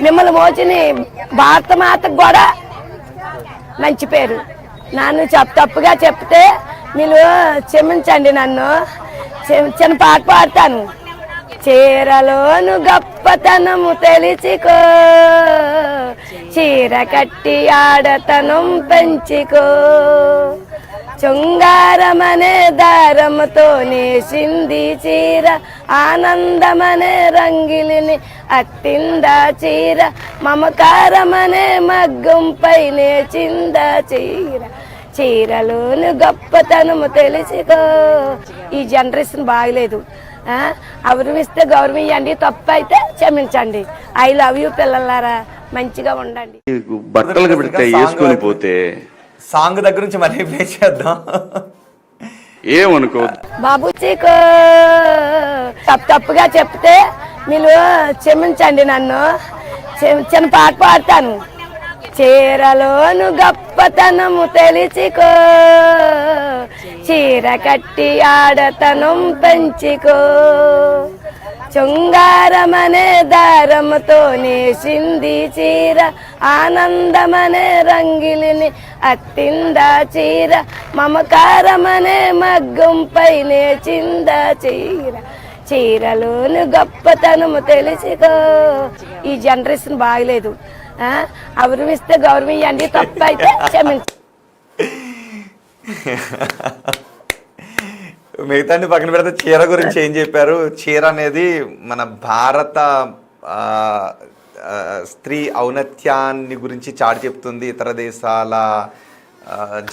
మిమ్మల్ని మోచిన భారత మాతకు కూడా మంచి పేరు. నన్ను తప్పుగా చెప్తే మీరు క్షమించండి. నన్ను చిన్న పాట పాడతాను. చీరలోను గొప్పతనము తెలిసికో, చీర కట్టి ఆడతనం పెంచుకో, శృంగారమనే దారముతో నేసింది చీర, ఆనందమనే రంగిలిని అట్టిందా చీర, మమకారమనే మగ్గంపై నేచిందా చీర, చీరలోని గొప్పతనము తెలుసుకో. ఈ జనరేషన్ బాగలేదు. గౌరవిస్తే గౌరవించండి, తప్పు అయితే క్షమించండి. ఐ లవ్ యూ పిల్లలారా, మంచిగా ఉండండి. బట్టలు వేసుకొని పోతే సాంగ్ దగ్గర నుంచి మళ్ళీ ప్లే చేద్దాం. ఏమనుకో బాబు చీకో, తప్పుగా చెప్తే మీరు క్షమించండి. నన్ను చిన్న పాట పాడతాను. చీరలోను గొప్పతనము తెలిసికో, చీర కట్టి ఆడతనం పెంచుకో, శృంగారమనే దారముతో నేసింది చీర, ఆనందమనే రంగిలిని అట్టిందా చీర, మమకారమనే మగ్గంపై నేచిందా చీర, చీరలోని గొప్పతనము తెలుసుకో. ఈ జనరేషన్ బాగలేదు. గౌరవిస్తే గౌరవించండి, తప్పు అయితే క్షమించండి. మిగతా పక్కన పెడితే చీర గురించి ఏం చెప్పారు? చీర అనేది మన భారత స్త్రీ ఔన్నత్యాన్ని గురించి చాటి చెప్తుంది ఇతర దేశాల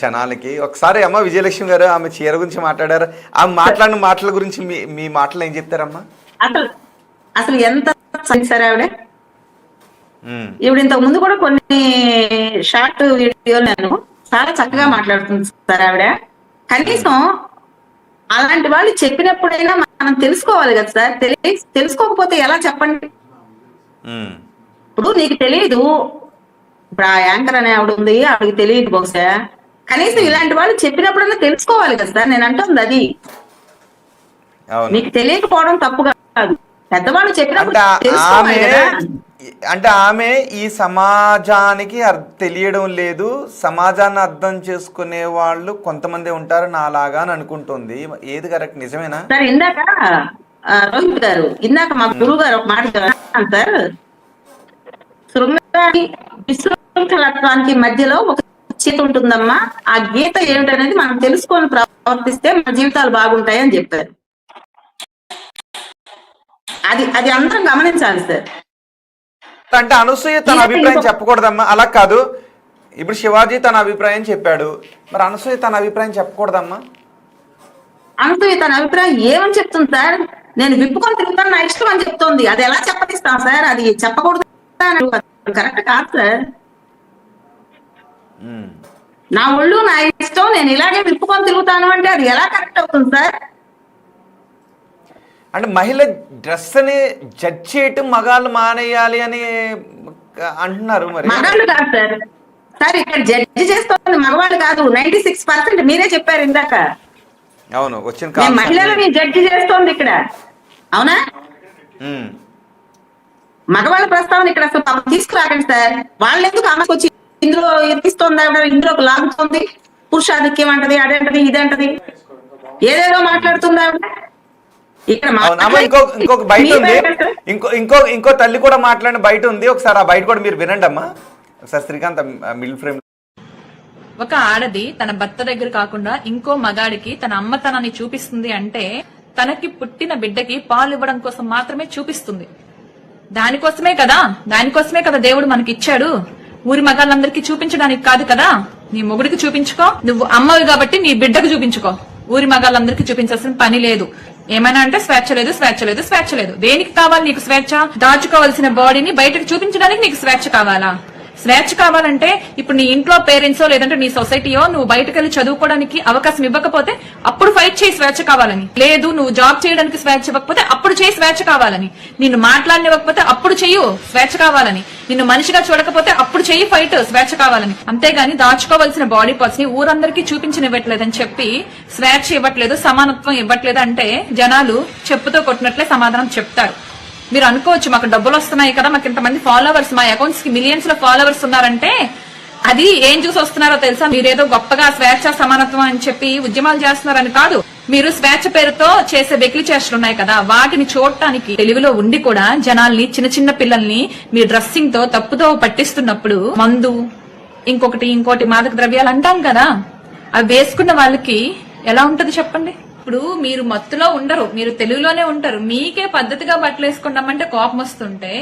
జనాలకి. ఒకసారి అమ్మ విజయలక్ష్మి గారు ఆమె చీర గురించి మాట్లాడారు. ఆమె మాట్లాడిన మాటల గురించి మీ మాటలు ఏం చెప్తారమ్మా? అసలు ఎంత సరే ఆవిడ ఇప్పుడు ఇంతకు ముందు కూడా కొన్ని షార్ట్ వీడియోలు నేను చాలా చక్కగా మాట్లాడుతుంది సార్ ఆవిడ. కనీసం అలాంటి వాళ్ళు చెప్పినప్పుడైనా మనం తెలుసుకోవాలి కదా సార్. తెలుసుకోకపోతే ఎలా చెప్పండి? ఇప్పుడు నీకు తెలియదు, ఇప్పుడు ఆ యాంకర్ అనే ఆవిడ ఉంది, ఆవిడకి తెలియదు బహుశా. కనీసం ఇలాంటి వాళ్ళు చెప్పినప్పుడైనా తెలుసుకోవాలి కదా సార్. నేను అంటుంది అది. మీకు తెలియకపోవడం తప్పు కాదు, పెద్దవాళ్ళు చెప్పినప్పుడు తెలుసుకోవాలి కదా. అంటే ఆమె ఈ సమాజానికి తెలియడం లేదు, సమాజాన్ని అర్థం చేసుకునే వాళ్ళు కొంతమంది ఉంటారు నాలాగా అని అనుకుంటుంది. ఏది కరెక్ట్? నిజమేనా సార్? ఇందాక రోహిత్ గారు, ఇందాక మా గురువు గారు ఒక మాట సార్, విశృంఖలత్వానికి మధ్యలో ఒక గీత ఉంటుందమ్మా, ఆ గీత ఏమిటనేది మనం తెలుసుకొని ప్రవర్తిస్తే మన జీవితాలు బాగుంటాయి అని చెప్పారు. అది అందరం గమనించాలి సార్. అంటే అనసూయ తన అభిప్రాయం చెప్పకూడదమ్మా? అలా కాదు, ఇప్పుడు శివాజీ తన అభిప్రాయం చెప్పాడు, మరి అనసూయ తన అభిప్రాయం చెప్పకూడదమ్మా? అనసూయ తన అభిప్రాయం ఏమని చెప్తుంది సార్? నేను విప్పుకొని తిరుగుతాను, నా ఇష్టం అని చెప్తోంది. అది ఎలా చెప్పనిస్తాం సార్? అది చెప్పకూడదు, కరెక్ట్ కాదు సార్. నా ఒళ్ళు నా ఇష్టం, నేను ఇలాగే విప్పుకొని తిరుగుతాను అంటే అది ఎలా కరెక్ట్ అవుతుంది సార్? అంటే మహిళ డ్రెస్ ని జడ్జ్ చేయటం మగాళ్ళు మానేయాలి అని అంటున్నారు. మరి మగాళ్ళు కాదు సార్. సార్ ఇక్కడ జడ్జి చేస్తుంది మగవాళ్ళు కాదు. 96% మీరే చెప్పారు ఇందాక. అవును, వచ్చిన మహిళలని జడ్జి చేస్తోంది ఇక్కడ, అవునా? మగవాళ్ళ ప్రస్తావన ఇక్కడ అసలు తీసుకురాకండి సార్. వాళ్ళు ఎందుకు ఆమెకు వచ్చి ఇందులో ఎత్తిస్తోంది, ఇందులోకి లాగుతోంది, పురుషాధిక్యం అంటది, అదేంటది ఇదేంటది, ఏదేదో మాట్లాడుతుంది ఆవిడ. ఇంకొక బయట ఉంది, ఇంకో తల్లి కూడా మాట్లాడిన బయట ఉంది. ఒకసారి ఆ బయట కూడా మీరు వినండి అమ్మా. ఒకసారి శ్రీకాంత్ మిడిల్ ఫ్రేమ్. ఒక ఆడది తన భర్త దగ్గర కాకుండా ఇంకో మగాడికి తన అమ్మతనాన్ని చూపిస్తుంది అంటే తనకి పుట్టిన బిడ్డకి పాలు ఇవ్వడం కోసం మాత్రమే చూపిస్తుంది. దానికోసమే కదా దేవుడు మనకి ఇచ్చాడు. ఊరి మగాళ్ళందరికీ చూపించడానికి కాదు కదా. నీ మొగుడికి చూపించుకో, నువ్వు అమ్మవి కాబట్టి నీ బిడ్డకు చూపించుకో. ఊరి మగాళ్ళందరికీ చూపించాల్సిన పని లేదు. ఏమైనా అంటే స్వేచ్ఛ లేదు. దేనికి కావాలి నీకు స్వేచ్ఛ? దాచుకోవాల్సిన బాడీని బయటకు చూపించడానికి నీకు స్వేచ్ఛ కావాలా? స్వేచ్ఛ కావాలంటే ఇప్పుడు నీ ఇంట్లో పేరెంట్సో లేదంటే నీ సొసైటీయో నువ్వు బయటకు వెళ్ళి చదువుకోవడానికి అవకాశం ఇవ్వకపోతే అప్పుడు ఫైట్ చేయి స్వేచ్ఛ కావాలని. లేదు నువ్వు జాబ్ చేయడానికి స్వేచ్ఛ ఇవ్వకపోతే అప్పుడు చేయి స్వేచ్ఛ కావాలని. నిన్ను మాట్లాడనివ్వకపోతే అప్పుడు చెయ్యు స్వేచ్ఛ కావాలని. నిన్ను మనిషిగా చూడకపోతే అప్పుడు చెయ్యి ఫైట్ స్వేచ్ఛ కావాలని. అంతేగాని దాచుకోవాల్సిన బాడీ పార్ట్స్ ని ఊరందరికీ చూపించనివ్వట్లేదని చెప్పి స్వేచ్ఛ ఇవ్వట్లేదు, సమానత్వం ఇవ్వట్లేదు అంటే జనాలు చెప్పుతో కొట్టినట్లే సమాధానం చెప్తారు. మీరు అనుకోవచ్చు మాకు డబ్బులు వస్తున్నాయి కదా, మాకు ఇంతమంది ఫాలోవర్స్, మా అకౌంట్స్ కి మిలియన్స్ లో ఫాలోవర్స్ ఉన్నారంటే అది ఏం చూసి వస్తున్నారో తెలుసా? మీరేదో గొప్పగా స్వేచ్ఛ సమానత్వం అని చెప్పి ఉద్యమాలు చేస్తున్నారని కాదు. మీరు స్వేచ్ఛ పేరుతో చేసే వెకిలి చేష్టలు ఉన్నాయి కదా, వాటిని చూడటానికి తెలివిలో ఉండి కూడా జనాల్ని, చిన్న చిన్న పిల్లల్ని మీ డ్రెస్సింగ్ తో తప్పుతో పట్టిస్తున్నప్పుడు మందు, ఇంకోటి మాదక ద్రవ్యాలు అంటాం కదా, అవి వేసుకున్న వాళ్ళకి ఎలా ఉంటది చెప్పండి? ఇప్పుడు మీరు మత్తులో ఉండరు, మీరు తెలుగులోనే ఉంటారు. మీకే పద్ధతిగా బట్టలు వేసుకుంటామంటే కోపం వస్తుంటే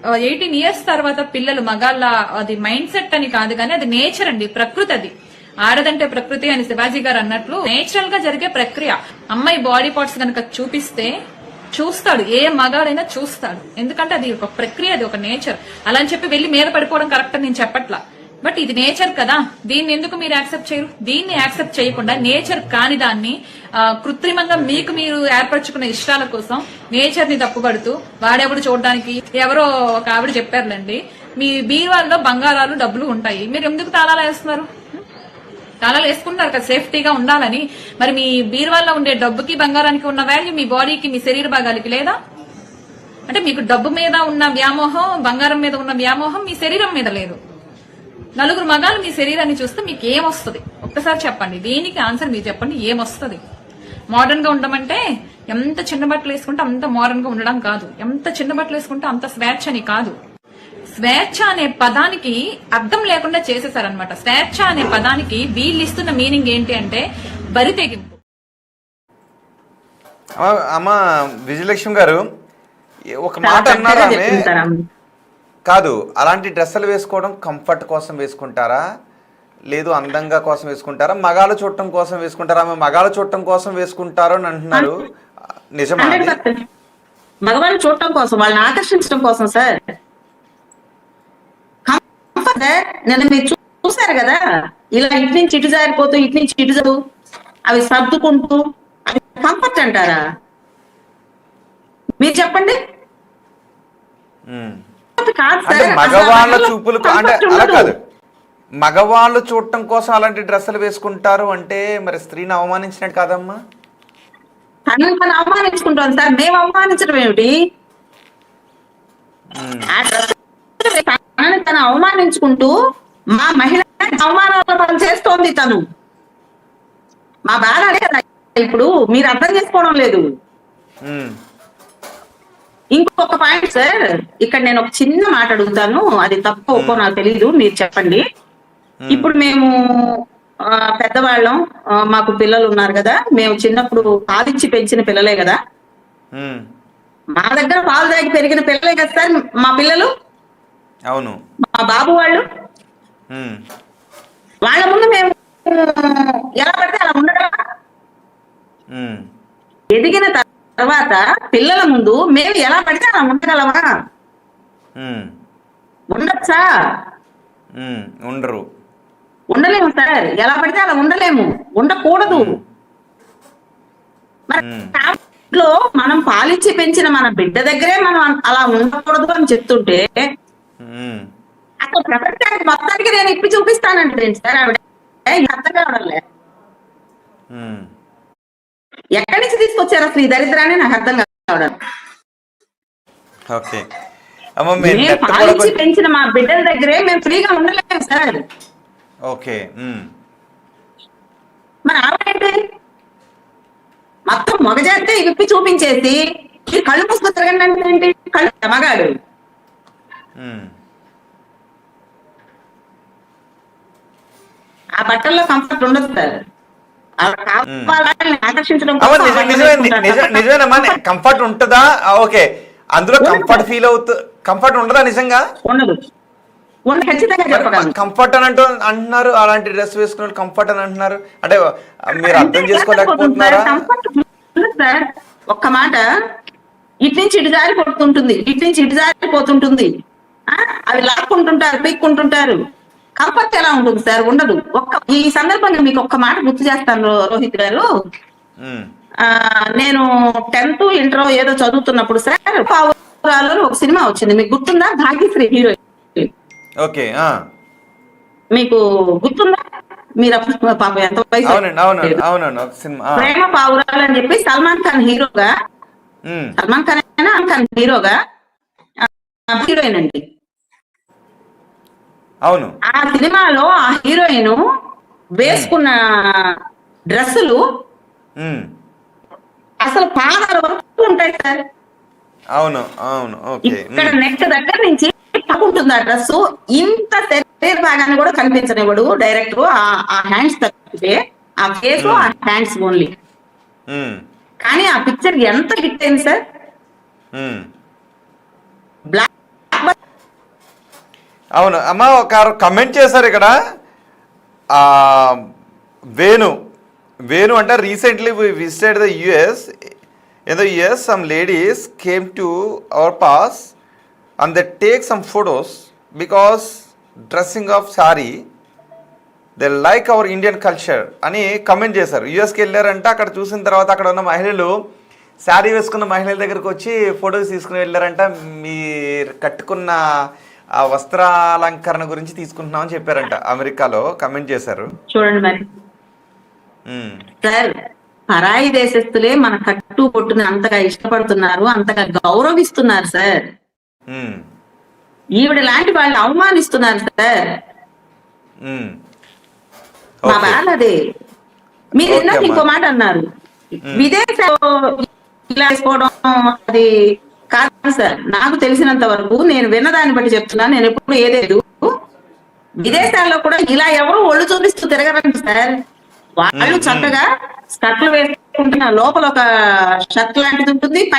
18 years తర్వాత పిల్లలు మగాళ్ళ, అది మైండ్ సెట్ అని కాదు కానీ అది నేచర్ అండి, ప్రకృతి. అది ఆడదంటే ప్రకృతి అని శివాజీ గారు అన్నట్లు నేచురల్ గా జరిగే ప్రక్రియ. అమ్మాయి బాడీ పార్ట్స్ కనుక చూపిస్తే చూస్తాడు, ఏ మగాడైనా చూస్తాడు. ఎందుకంటే అది ఒక ప్రక్రియ, అది ఒక నేచర్. అలా అని చెప్పి వెళ్లి మీద పడిపోవడం కరెక్ట్ అని నేను చెప్పట్లా, బట్ ఇది నేచర్ కదా, దీన్ని ఎందుకు మీరు యాక్సెప్ట్ చేయరు? దీన్ని యాక్సెప్ట్ చేయకుండా నేచర్ కాని దాన్ని కృత్రిమంగా మీకు మీరు ఏర్పరచుకున్న ఇష్టాల కోసం నేచర్ ని తప్పుపడుతూ, వాడెవడు చూడడానికి, ఎవరో ఒక ఆవిడ చెప్పారులేండి, మీ బీరువాల్లో బంగారాలు డబ్బులు ఉంటాయి, మీరు ఎందుకు తాళాలు వేస్తున్నారు? తాళాలు వేసుకుంటారు కదా సేఫ్టీగా ఉండాలని. మరి మీ బీరువాల్లో ఉండే డబ్బుకి బంగారానికి ఉన్న వాల్యూ మీ బాడీకి, మీ శరీర భాగాలకి లేదా? అంటే మీకు డబ్బు మీద ఉన్న వ్యామోహం, బంగారం మీద ఉన్న వ్యామోహం మీ శరీరం మీద లేదు. నలుగురు మగాలు మీ శరీరాన్ని చూస్తే మీకు ఏమొస్తుంది ఒక్కసారి చెప్పండి. దీనికి ఆన్సర్ మీరు చెప్పండి, ఏమొస్తుంది? మోడర్న్ గా ఉండమంటే ఎంత చిన్న బట్టలు వేసుకుంటే అంత మోడర్న్ గా ఉండడం కాదు, ఎంత చిన్న బట్టలు వేసుకుంటే అంత స్వేచ్ఛ అని కాదు. స్వేచ్ఛ అనే పదానికి అర్థం లేకుండా చేసేసారనమాట. స్వేచ్ఛ అనే పదానికి వీళ్ళు ఇస్తున్న మీనింగ్ ఏంటి అంటే బరి తెగింపు. అమ్మ విజయలక్ష్మి గారు ఒక మాట అన్నారు, కాదు అలాంటి డ్రెస్సులు వేసుకోవడం కంఫర్ట్ కోసం వేసుకుంటారా, లేదు అందంగా కోసం వేసుకుంటారా, మగాళ్ళు చూడటం కోసం వేసుకుంటారా? ఆమె మగాళ్ళు చూడటం కోసం వేసుకుంటారు అని అంటున్నారు, నిజమా? మగవాళ్ళు చూడటం కోసం, వాళ్ళని ఆకర్షించడం కోసం సార్. కంఫర్ట్ నేను మీరు చూసారు కదా, ఇలా ఇటు నుంచి ఇటు జారిపోతూ, ఇటు నుంచి ఇటు జారు, అవి సర్దుకుంటూ, అవి కంఫర్ట్ అంటారా? మీరు చెప్పండి. అంటే మగవాళ్ళ చూపులు అంటే అలా కాదు, మగవాళ్ళు చూడటం కోసం అలాంటి డ్రెస్సులు వేసుకుంటారు అంటే మరి స్త్రీని అవమానించినట్టు కాదమ్మా? తను అవమానించుకుంటాం సార్, మేము అవమానించడం ఏమిటి? తను అవమానించుకుంటూ మా మహిళ అవమానాలు చేస్తోంది తను. మా బాధ అదే కదా ఇప్పుడు మీరు అర్థం చేసుకోవడం లేదు. ఇంకొక పాయింట్ సార్, ఇక్కడ నేను ఒక చిన్న మాట అడుగుతాను, అది తప్పు ఒక్కో నాకు తెలీదు, మీరు చెప్పండి. ఇప్పుడు మేము పెద్దవాళ్ళం, మాకు పిల్లలు ఉన్నారు కదా, మేము చిన్నప్పుడు పాలిచ్చి పెంచిన పిల్లలే కదా, మా దగ్గర పాలు తాగి పెరిగిన పిల్లలే కదా సార్ మా పిల్లలు. అవును, మా బాబు వాళ్ళు. వాళ్ళ ముందు మేము ఎలా పడితే అలా ఉండగలమా? ఎదిగిన తర్వాత పిల్లల ముందు మేము ఎలా పడితే అలా ఉండగలమా? ఉండొచ్చా? ఉండరు, ఉండలేము సార్, ఎలా పడితే అలా ఉండలేము, ఉండకూడదు. మరి మనం పాలించి పెంచిన మన బిడ్డ దగ్గరే మనం అలా ఉండకూడదు అని చెప్తుంటే అసలు ప్రపంచానికి మొత్తానికి నేను ఇప్పి చూపిస్తానంటే సార్ ఆవిడ అర్థం కావడంలే. ఎక్కడి నుంచి తీసుకొచ్చారు అసలు ఈ దరిద్రాన్ని నాకు అర్థం కావడం. పాలించి పెంచిన మా బిడ్డల దగ్గరే మేము ఫ్రీగా ఉండలేము సార్. ఓకే, మరి ఆవిడేంటి మొత్తం మగజాతే విప్పి చూపించేసి మీరు కళ్ళు మూసుకు తిరగండి అంటే ఏంటి? కళ్ళు మగాడు ఆ బట్టల్లో కంఫర్ట్ ఉండదు సార్. నిజమేనమ్మా, కంఫర్ట్ ఉంటుందా? ఓకే, అందులో కంఫర్ట్ ఫీల్ అవుతూ కంఫర్ట్ ఉండదా నిజంగా? ఉండదు, ఖచ్చితంగా చెప్పగలను. కంఫర్ట్ అని అంటున్నారు, అలాంటి డ్రెస్ వేసుకున్న కంఫర్ట్ అని అంటున్నారు అంటే మీరు అర్థం చేసుకోలేకపోతున్నారా? సార్ ఒక్క మాట, ఇటు నుంచి ఇటు జారిపోతుంటుంది, ఇటు నుంచి ఇటు జారిపోతుంటుంది, అవి లాక్కుంటుంటారు, పీక్కుంటుంటారు. కంఫర్ట్ ఎలా ఉంటుంది సార్? ఉండదు. ఈ సందర్భంగా మీకు ఒక్క మాట గుర్తు చేస్తాను రోహిత్ గారు. నేను 10th ఇంటర్ ఏదో చదువుతున్నప్పుడు సార్ పావురాలో ఒక సినిమా వచ్చింది, మీకు గుర్తుందా? భాగ్యశ్రీ హీరో. ఓకే, మీకు గుర్తుందా? మీరు పాప ఎంత వయసు? ప్రేమ పావురాలు అని చెప్పి సల్మాన్ ఖాన్ హీరోగా హీరోయిన్ అండి. అవును. ఆ సినిమాలో ఆ హీరోయిన్ వేసుకున్న డ్రెస్సులు ఉమ్. అసలు పాదాల వరకు ఉంటాయి సార్. అవును అవును. ఓకే. ఇక్కడ నెక్ దగ్గర నుంచి పక్కుంటుంది ఆ డ్రెస్. ఇంత శరీర భాగాన్ని కూడా కనిపించనివ్వడు డైరెక్టర్. ఆ హ్యాండ్స్ తప్పితే ఆ ఫేస్ ఆ హ్యాండ్స్ ఓన్లీ. ఉమ్. కానీ ఆ పిక్చర్ ఎంత హిట్ అయింది సార్. ఉమ్. బ్లాక్ అవును అమ్మ, ఒక కమెంట్ చేశారు ఇక్కడ. వేణు అంటే recently visited the US. In the US, some ladies came to our pass and they take some photos because dressing of sari, they like our Indian culture అని comment చేశారు. యుఎస్కి వెళ్ళారంట. అక్కడ చూసిన తర్వాత అక్కడ ఉన్న మహిళలు, శారీ వేసుకున్న మహిళల దగ్గరకు వచ్చి ఫొటోస్ తీసుకుని వెళ్ళారంట. మీరు కట్టుకున్న ఆ వస్త్రాలంకరణ గురించి తీసుకుంటున్నామని చెప్పారంట. అమెరికాలో కమెంట్ చేశారు. చూడండి మరి సార్, పరాయి దేశస్తులే మన కట్టు పొట్టుని అంతగా ఇష్టపడుతున్నారు, అంతగా గౌరవిస్తున్నారు సార్. ఈవిడ లాంటి వాళ్ళు అవమానిస్తున్నారు సార్. మా బాధ అదే. మీరు ఇందాక ఇంకో మాట అన్నారు, విదేశాల్లో ఇలా వేసుకోవడం అది కాదు సార్. నాకు తెలిసినంత వరకు, నేను విన్నదాన్ని బట్టి చెప్తున్నాను, నేను ఎప్పుడు ఏదేదు, విదేశాల్లో కూడా ఇలా ఎవరు ఒళ్ళు చూపిస్తూ తిరగరండి సార్. వాళ్ళు చక్కగా స్కర్ట్లు వేసుకుంటున్న లోపల ఒక షర్ట్ లాంటిది ఉంటుంది,